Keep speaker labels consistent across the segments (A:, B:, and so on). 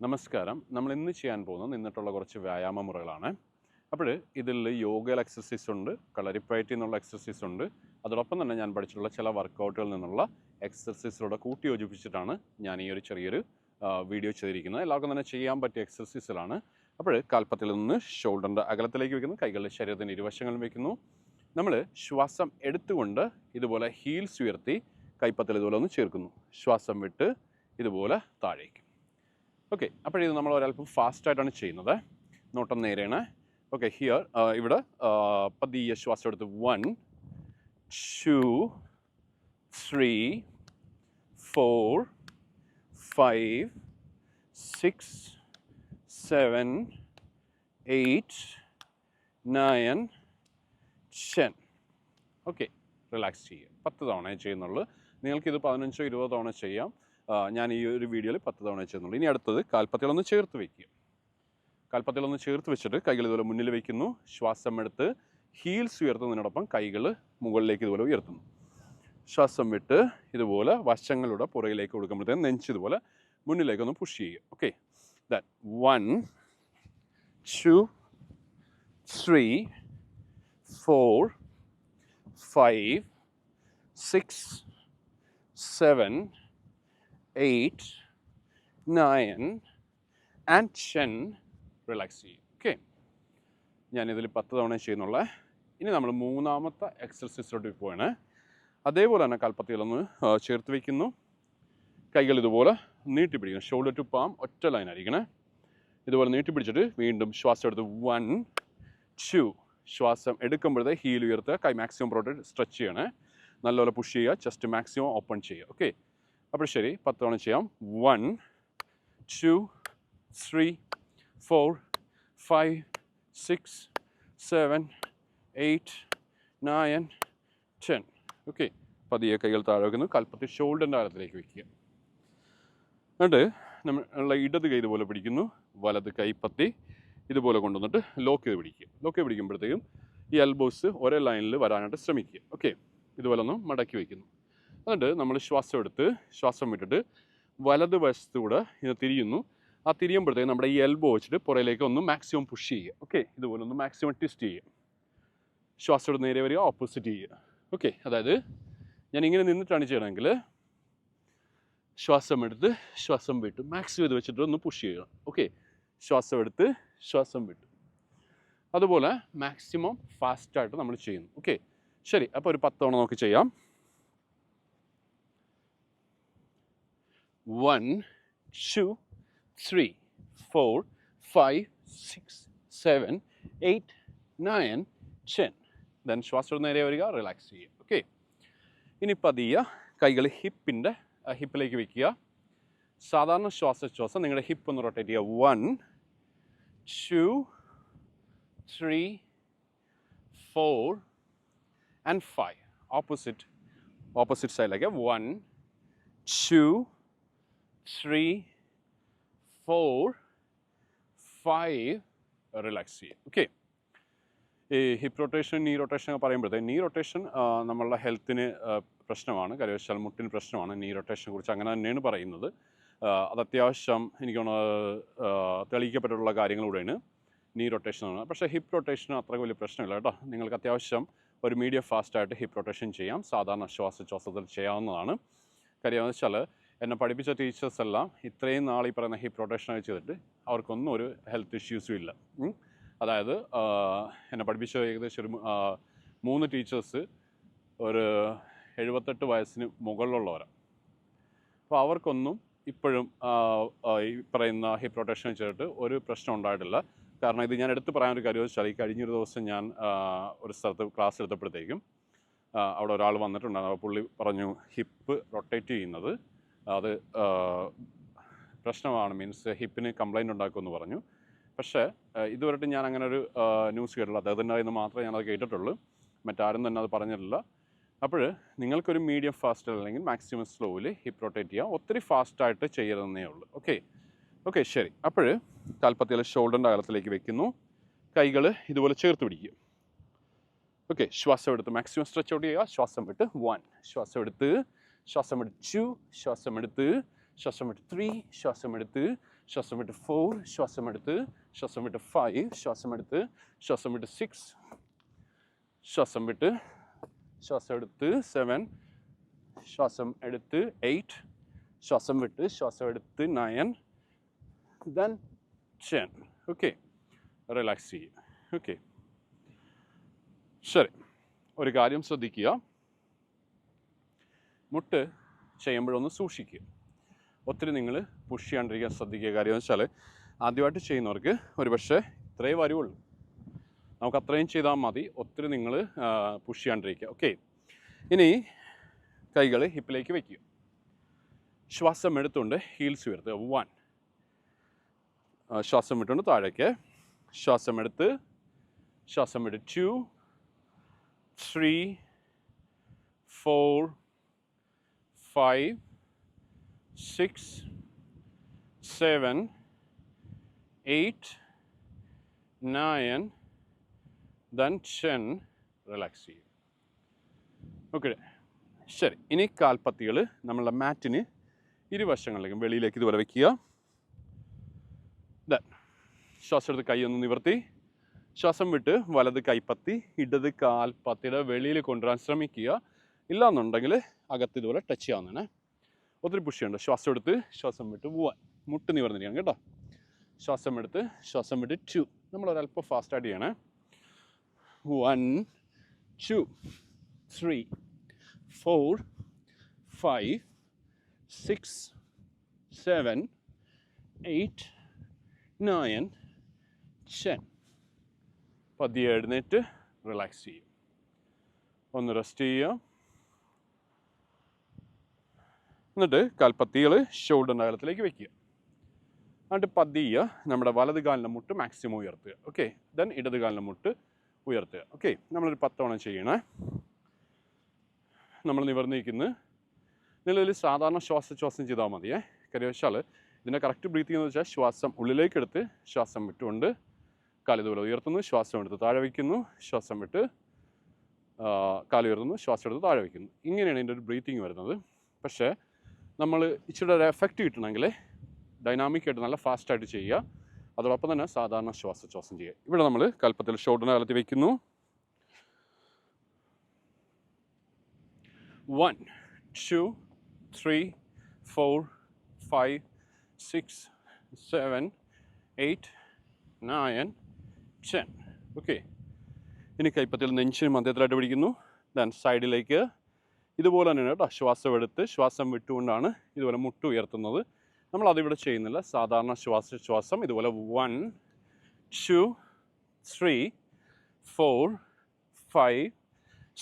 A: നമസ്കാരം. നമ്മൾ ഇന്ന് ചെയ്യാൻ പോകുന്നത് നിന്നിട്ടുള്ള കുറച്ച് വ്യായാമ മുറകളാണ്. അപ്പോൾ ഇതിൽ യോഗയിൽ എക്സസൈസ് ഉണ്ട്, കളരിപ്പയറ്റി എന്നുള്ള എക്സസൈസ് ഉണ്ട്. അതോടൊപ്പം തന്നെ ഞാൻ പഠിച്ചിട്ടുള്ള ചില വർക്കൗട്ടുകളിൽ നിന്നുള്ള എക്സസൈസിലൂടെ കൂട്ടി യോജിപ്പിച്ചിട്ടാണ് ഞാൻ ഈ ഒരു ചെറിയൊരു വീഡിയോ ചെയ്തിരിക്കുന്നത്. എല്ലാവർക്കും തന്നെ ചെയ്യാൻ പറ്റിയ എക്സസൈസുകളാണ്. അപ്പോൾ കാൽപ്പത്തിൽ നിന്ന് ഷോൾഡറിൻ്റെ അകലത്തിലേക്ക് വയ്ക്കുന്നു, കൈകളുടെ ശരീരത്തിൻ്റെ ഇരുവശങ്ങളും വയ്ക്കുന്നു. നമ്മൾ ശ്വാസം എടുത്തുകൊണ്ട് ഇതുപോലെ ഹീൽസ് ഉയർത്തി കൈപ്പത്തിൽ ഇതുപോലെ ഒന്ന് ചേർക്കുന്നു. ശ്വാസം വിട്ട് ഇതുപോലെ താഴേക്ക്. ഓക്കെ, അപ്പോൾ ഇത് നമ്മൾ ഒരല്പം ഫാസ്റ്റായിട്ടാണ് ചെയ്യുന്നത്. നോട്ടം നേരെയാണ്. ഓക്കെ, ഹിയർ ഇവിടെ പതിയെ ശ്വാസം എടുത്ത് 1 2 3 4 5 6 7 8 9 10. ഓക്കെ, റിലാക്സ് ചെയ്യുക. 10 തവണ ചെയ്യുന്നുള്ളൂ. നിങ്ങൾക്കിത് 15-20 തവണ ചെയ്യാം. ഞാൻ ഈ ഒരു വീഡിയോയിൽ 10 തവണ ചെയ്യുന്നുള്ളൂ. ഇനി അടുത്തത് കാൽപ്പത്തിലൊന്ന് ചേർത്ത് വയ്ക്കുക. കാൽപ്പത്തിലൊന്ന് ചേർത്ത് വെച്ചിട്ട് കൈകൾ ഇതുപോലെ മുന്നിൽ വയ്ക്കുന്നു. ശ്വാസം എടുത്ത് ഹീൽസ് ഉയർത്തുന്നതിനോടൊപ്പം കൈകൾ മുകളിലേക്ക് ഇതുപോലെ ഉയർത്തുന്നു. ശ്വാസം വിട്ട് ഇതുപോലെ വശങ്ങളുടെ പുറകിലേക്ക് കൊടുക്കുമ്പോഴത്തേക്കും നെഞ്ച് ഇതുപോലെ മുന്നിലേക്കൊന്ന് പുഷ് ചെയ്യുക. Okay, that 1 2 3 4 5 6 7 8 9 and 10. റിലാക്സ് ചെയ്യും. ഓക്കെ, ഞാനിതിൽ 10 തവണ ചെയ്യുന്നുള്ള. ഇനി നമ്മൾ മൂന്നാമത്തെ എക്സർസൈസിലോട്ട് പോവാണ്. അതേപോലെ തന്നെ കാൽപ്പത്തികളൊന്ന് ചേർത്ത് വയ്ക്കുന്നു. കൈകൾ ഇതുപോലെ നീട്ടിപ്പിടിക്കണം. ഷോൾഡർ ടു പാം ഒറ്റ ലൈനായിരിക്കണേ. ഇതുപോലെ നീട്ടിപ്പിടിച്ചിട്ട് വീണ്ടും ശ്വാസം എടുത്ത് 1 2. ശ്വാസം എടുക്കുമ്പോഴത്തെ ഹീൽ ഉയർത്തുക. കൈ മാക്സിമം പ്രോട്ടക്ട് സ്ട്രെച്ച് ചെയ്യണേ. നല്ലപോലെ പുഷ് ചെയ്യുക. ചെസ്റ്റ് മാക്സിമം ഓപ്പൺ ചെയ്യുക. ഓക്കെ, അപ്പോൾ ശരി, 10 തവണ ചെയ്യാം. 1 2 3 4 5 6 7 8 9 10. ഓക്കെ, പതിയെ കൈകൾ താഴെ വയ്ക്കുന്നു. കാൽപ്പത്തി ഷോൾഡറിൻ്റെ അകലത്തിലേക്ക് വയ്ക്കുക. എന്നിട്ട് നമ്മളുടെ ഇടത് കൈ ഇതുപോലെ പിടിക്കുന്നു. വലത് കൈപ്പത്തി ഇതുപോലെ കൊണ്ടുവന്നിട്ട് ലോക്ക് ചെയ്ത് പിടിക്കുക. ലോക്ക് ചെയ്ത് പിടിക്കുമ്പോഴത്തേക്കും ഈ എൽബോസ് ഒരേ ലൈനിൽ വരാനായിട്ട് ശ്രമിക്കുക. ഓക്കെ, ഇതുപോലെ ഒന്ന് മടക്കി വയ്ക്കുന്നു. എന്നിട്ട് നമ്മൾ ശ്വാസം എടുത്ത് ശ്വാസം വിട്ടിട്ട് വലത് വശത്തൂടെ ഇത് തിരിയുന്നു. ആ തിരിയുമ്പോഴത്തേക്കും നമ്മുടെ ഈ എൽബോ വെച്ചിട്ട് പുറയിലേക്ക് ഒന്ന് മാക്സിമം പുഷ് ചെയ്യുക. ഓക്കെ, ഇതുപോലെ ഒന്ന് മാക്സിമം ട്വിസ്റ്റ് ചെയ്യുക. ശ്വാസം എടുത്ത് നേരെ വരിക, ഓപ്പോസിറ്റ് ചെയ്യുക. ഓക്കെ, അതായത് ഞാൻ ഇങ്ങനെ നിന്നിട്ടാണ് ചെയ്യണമെങ്കിൽ ശ്വാസം എടുത്ത് ശ്വാസം വിട്ട് മാക്സിമം ഇത് വെച്ചിട്ട് ഒന്ന് പുഷ് ചെയ്യുക. ഓക്കെ, ശ്വാസം എടുത്ത് ശ്വാസം വിട്ട്. അതുപോലെ മാക്സിമം ഫാസ്റ്റായിട്ട് നമ്മൾ ചെയ്യുന്നു. ഓക്കെ, ശരി, അപ്പോൾ ഒരു 10 തവണ നമുക്ക് ചെയ്യാം. 1 2 3 4 5 6 7 8 9 10. ദെൻ ശ്വാസം നേരെ വരിക, റിലാക്സ് ചെയ്യുക. ഓക്കെ, ഇനി പതിയെ കൈകൾ ഹിപ്പിലേക്ക് വയ്ക്കുക. സാധാരണ ശ്വാസം നിങ്ങളുടെ ഹിപ്പ് ഒന്ന് റൊട്ടേറ്റ് ചെയ്യുക. 1 2 3 4 and 5. ഓപ്പോസിറ്റ് സൈഡിലേക്ക് 1 2 3 4 5. റിലാക്സ് ചെയ്യുക. ഓക്കെ, ഈ ഹിപ്പ് റൊട്ടേഷൻ നീ റൊട്ടേഷൻ ഒക്കെ പറയുമ്പോഴത്തേക്ക് നീ റൊട്ടേഷൻ നമ്മളുടെ ഹെൽത്തിന് പ്രശ്നമാണ്. കരവശാൽ മുട്ടിന് പ്രശ്നമാണ്. നീ റൊട്ടേഷനെ കുറിച്ച് അങ്ങനെ തന്നെയാണ് പറയുന്നത്. അത് അത്യാവശ്യം എനിക്ക് തെളിയിക്കപ്പെട്ടിട്ടുള്ള കാര്യങ്ങളിലൂടെയാണ് നീ റൊട്ടേഷൻ എന്ന് പറയുന്നത്. പക്ഷേ ഹിപ്പ് റൊട്ടേഷന് അത്ര വലിയ പ്രശ്നമില്ല കേട്ടോ. നിങ്ങൾക്ക് അത്യാവശ്യം ഒരു മീഡിയം ഫാസ്റ്റായിട്ട് ഹിപ്പ് റൊട്ടേഷൻ ചെയ്യാം. സാധാരണ ശ്വാസത്തിൽ ചെയ്യാവുന്നതാണ്. കാര്യം എന്ന് വെച്ചാൽ എന്നെ പഠിപ്പിച്ച ടീച്ചേഴ്സ് എല്ലാം ഇത്രയും നാൾ ഈ പറയുന്ന ഹിപ്പ് റൊട്ടേഷനൊക്കെ ചെയ്തിട്ട് അവർക്കൊന്നും ഒരു ഹെൽത്ത് ഇഷ്യൂസും ഇല്ല. അതായത് എന്നെ പഠിപ്പിച്ച ഏകദേശം ഒരു 3 ടീച്ചേഴ്സ് ഒരു 78 വയസ്സിന് മുകളിലുള്ളവരാണ്. അപ്പോൾ അവർക്കൊന്നും ഇപ്പോഴും ഈ പറയുന്ന ഹിപ്പ് റൊട്ടേഷൻ ചെയ്തിട്ട് ഒരു പ്രശ്നം ഉണ്ടായിട്ടില്ല. കാരണം ഇത് ഞാൻ എടുത്ത് പറയാനൊരു കാര്യം വെച്ചാൽ ഈ കഴിഞ്ഞൊരു ദിവസം ഞാൻ ഒരു സ്ഥലത്ത് ക്ലാസ് എടുത്തപ്പോഴത്തേക്കും അവിടെ ഒരാൾ വന്നിട്ടുണ്ടായിരുന്നു. അപ്പോൾ പുള്ളി പറഞ്ഞു ഹിപ്പ് റൊട്ടേറ്റ് ചെയ്യുന്നത് അത് പ്രശ്നമാണ്, മീൻസ് ഹിപ്പിന് കംപ്ലൈൻറ്റ് ഉണ്ടാക്കുമെന്ന് പറഞ്ഞു. പക്ഷേ ഇതുവരെയായിട്ട് ഞാൻ അങ്ങനെ ഒരു ന്യൂസ് കേട്ടില്ല. അദ്ദേഹത്തിൻ്റെ കയ്യിൽ നിന്ന് മാത്രമേ ഞാനത് കേട്ടിട്ടുള്ളൂ. മറ്റാരും തന്നെ അത് പറഞ്ഞിട്ടില്ല. അപ്പോൾ നിങ്ങൾക്കൊരു മീഡിയം ഫാസ്റ്റ് അല്ലെങ്കിൽ മാക്സിമം സ്ലോയിൽ ഹിപ്പ് റൊട്ടേറ്റ് ചെയ്യാം. ഒത്തിരി ഫാസ്റ്റായിട്ട് ചെയ്യരുതെന്നേ ഉള്ളൂ. ഓക്കെ, ശരി. അപ്പോൾ കാൽപ്പത്തിയിൽ ഷോൾഡറിൻ്റെ അകലത്തിലേക്ക് വെക്കുന്നു. കൈകൾ ഇതുപോലെ ചേർത്ത് പിടിക്കുക. ഓക്കെ, ശ്വാസം എടുത്ത് മാക്സിമം സ്ട്രെച്ച് ഔട്ട് ചെയ്യുക. ശ്വാസം വിട്ട് 1, ശ്വാസം എടുത്ത് ശ്വാസം എടുത്ത് 2, ശ്വാസം എടുത്ത് ശ്വാസം വിട്ട് 3, ശ്വാസം എടുത്ത്, ശ്വാസം വിട്ട് 4, ശ്വാസം എടുത്ത്, ശ്വാസം വിട്ട് 5, ശ്വാസം എടുത്ത്, ശ്വാസം വിട്ട് 6, ശ്വാസം വിട്ട്, ശ്വാസം എടുത്ത് 7, ശ്വാസം എടുത്ത് 8, ശ്വാസം വിട്ട്, ശ്വാസം എടുത്ത് 9, then 10. ഓക്കെ, റിലാക്സ് ചെയ്യുക. ഓക്കെ, ശരി. ഒരു കാര്യം ശ്രദ്ധിക്കുക, മുട്ട് ചെയ്യുമ്പോഴൊന്ന് സൂക്ഷിക്കുക. ഒത്തിരി നിങ്ങൾ പുഷ് ചെയ്യാണ്ടിരിക്കാൻ ശ്രദ്ധിക്കുക. കാര്യം എന്ന് വെച്ചാൽ ആദ്യമായിട്ട് ചെയ്യുന്നവർക്ക് ഒരു പക്ഷേ ഇത്രയേ വരുള്ളൂ, നമുക്ക് അത്രയും ചെയ്താൽ മതി. ഒത്തിരി നിങ്ങൾ പുഷ് ചെയ്യാണ്ടിരിക്കുക. ഓക്കെ, ഇനി കൈകൾ ഹിപ്പിലേക്ക് വയ്ക്കുക. ശ്വാസം എടുത്തുകൊണ്ട് ഹീൽസ് ഉയർത്തുക. 1, ശ്വാസം വിട്ടുകൊണ്ട് താഴേക്ക്, ശ്വാസം എടുത്ത്, ശ്വാസം വിട്ട് 2, 3, 4, 5, 6, 7, 8, 9, then 10. റിലാക്സ് ചെയ്യും. ഓക്കെ, ശരി. ഇനി കാൽപ്പത്തികൾ നമ്മളുടെ മാറ്റിന് ഇരുവശങ്ങളിലേക്കും വെളിയിലേക്ക് ഇതുപോലെ വയ്ക്കുക. ദെൻ ശ്വാസം എടുത്ത് കൈ ഒന്ന് നിവർത്തി, ശ്വാസം വിട്ട് വലത് കൈപ്പത്തി ഇടത് കാൽപ്പത്തിയുടെ വെളിയിൽ കൊണ്ടുവരാൻ ശ്രമിക്കുക. ഇല്ലാന്നുണ്ടെങ്കിൽ അകത്ത് ഇതുപോലെ ടച്ച് ചെയ്യാവുന്നതാണ്. ഒത്തിരി പുഷ് ചെയ്യണ്ട. ശ്വാസം എടുത്ത്, ശ്വാസം വിട്ട് 1, മുട്ട് നിവർന്നിരിക്കണം കേട്ടോ. ശ്വാസം എടുത്ത്, ശ്വാസം വിട്ട് 2, നമ്മളൊരല്പം ഫാസ്റ്റായിട്ട് ചെയ്യണേ. 1, 2, 3, 4, 5, 6, 7, 8, 9, 10. പതിയെ എഴുന്നേറ്റ് റിലാക്സ് ചെയ്യും. ഒന്ന് റെസ്റ്റ് ചെയ്യുക. എന്നിട്ട് കാൽപ്പത്തികൾ ഷോൾഡറിൻ്റെ അകലത്തിലേക്ക് വയ്ക്കുക. എന്നിട്ട് പതിയെ നമ്മുടെ വലത് കാലിൻ്റെ മുട്ട് മാക്സിമം ഉയർത്തുക. ഓക്കെ, ദെൻ ഇടത് കാലിൻ്റെ മുട്ട് ഉയർത്തുക. ഓക്കെ, നമ്മളൊരു 10 തവണ ചെയ്യണേ. നമ്മൾ നിവർന്നിരിക്കുന്നത് നിലവിൽ സാധാരണ ശ്വാസം ചെയ്താൽ മതിയേ. കാര്യം വെച്ചാൽ ഇതിൻ്റെ കറക്റ്റ് ബ്രീത്തിങ് എന്ന് വെച്ചാൽ ശ്വാസം ഉള്ളിലേക്ക് എടുത്ത് ശ്വാസം വിട്ടുകൊണ്ട് കാലിതുപോലെ ഉയർത്തുന്നു, ശ്വാസം എടുത്ത് താഴെ വയ്ക്കുന്നു, ശ്വാസം വിട്ട് കാല് ഉയർത്തുന്നു, ശ്വാസം എടുത്ത് താഴെ വയ്ക്കുന്നു. ഇങ്ങനെയാണ് ഇതിൻ്റെ ഒരു ബ്രീത്തിങ് വരുന്നത്. പക്ഷേ നമ്മൾ ഇച്ചിരി ഒരു എഫക്റ്റ് കിട്ടണമെങ്കിൽ ഡൈനാമിക്കായിട്ട് നല്ല ഫാസ്റ്റായിട്ട് ചെയ്യുക. അതോടൊപ്പം തന്നെ സാധാരണ ശ്വാസം ചെയ്യുക. ഇവിടെ നമ്മൾ കൽപ്പത്തിൽ ഷോൾഡറിനെ അകലത്തി വയ്ക്കുന്നു. 1, 2, 3, 4, 5, 6, 7, 8, 9, 10. ഓക്കെ, ഇനി കൈപ്പത്തിൽ നെഞ്ചിന് മധ്യത്തിലായിട്ട് പിടിക്കുന്നു. ദെൻ സൈഡിലേക്ക് ഇതുപോലെ തന്നെയാണ് കേട്ടോ. ശ്വാസം എടുത്ത് ശ്വാസം വിട്ടുകൊണ്ടാണ് ഇതുപോലെ മുട്ട് ഉയർത്തുന്നത്. നമ്മൾ അതിവിടെ ചെയ്യുന്നില്ല. സാധാരണ ശ്വാസം ഇതുപോലെ 1, 2, 3, 4, 5,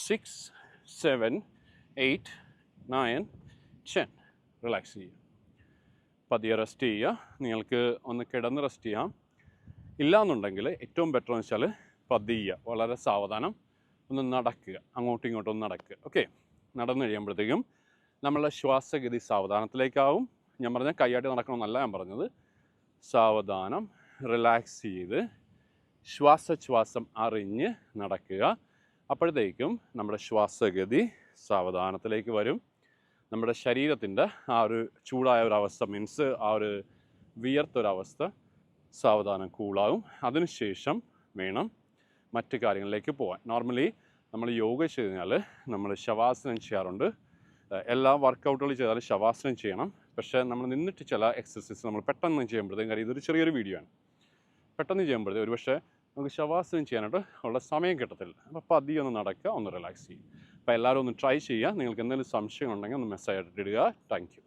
A: 6, 7, 8, 9, 10. റിലാക്സ് ചെയ്യുക. പതിയെ റെസ്റ്റ് ചെയ്യുക. നിങ്ങൾക്ക് ഒന്ന് കിടന്ന് റെസ്റ്റ് ചെയ്യാം. ഇല്ലയെന്നുണ്ടെങ്കിൽ ഏറ്റവും ബെറ്റർ എന്ന് വെച്ചാൽ പതിയെ വളരെ സാവധാനം ഒന്ന് നടക്കുക, അങ്ങോട്ടും ഇങ്ങോട്ടും ഒന്ന് നടക്കുക. ഓക്കെ, നടന്നു കഴിയുമ്പോഴത്തേക്കും നമ്മളുടെ ശ്വാസഗതി സാവധാനത്തിലേക്കാവും. ഞാൻ പറഞ്ഞ കൈയാട്ടി നടക്കണമെന്നല്ല ഞാൻ പറഞ്ഞത്. സാവധാനം റിലാക്സ് ചെയ്ത് ശ്വാസം അറിഞ്ഞ് നടക്കുക. അപ്പോഴത്തേക്കും നമ്മുടെ ശ്വാസഗതി സാവധാനത്തിലേക്ക് വരും. നമ്മുടെ ശരീരത്തിൻ്റെ ആ ഒരു ചൂടായ ഒരവസ്ഥ, മീൻസ് ആ ഒരു വിയർത്തൊരവസ്ഥ സാവധാനം കൂളാകും. അതിനുശേഷം വേണം മറ്റ് കാര്യങ്ങളിലേക്ക് പോകാൻ. നോർമലി നമ്മൾ യോഗ ചെയ്ത് കഴിഞ്ഞാൽ നമ്മൾ ശവാസനം ചെയ്യാറുണ്ട്. എല്ലാ വർക്കൗട്ടുകൾ ചെയ്താലും ശവാസനം ചെയ്യണം. പക്ഷേ നമ്മൾ നിന്നിട്ട് ചില എക്സസൈസ് നമ്മൾ പെട്ടെന്ന് ചെയ്യുമ്പോഴത്തേക്കും, കാര്യം ഇതൊരു ചെറിയൊരു വീഡിയോ ആണ്, പെട്ടെന്ന് ചെയ്യുമ്പോഴത്തേക്കും ഒരു പക്ഷേ നമുക്ക് ശവാസനം ചെയ്യാനായിട്ട് ഉള്ള സമയം കിട്ടത്തില്ല. അപ്പോൾ പതിയെ ഒന്ന് നടക്കുക, ഒന്ന് റിലാക്സ് ചെയ്യുക. അപ്പോൾ എല്ലാവരും ഒന്ന് ട്രൈ ചെയ്യുക. നിങ്ങൾക്ക് എന്തെങ്കിലും സംശയം ഉണ്ടെങ്കിൽ ഒന്ന് മെസ്സേജ് ആയിട്ട് ഇടുക. Thank you.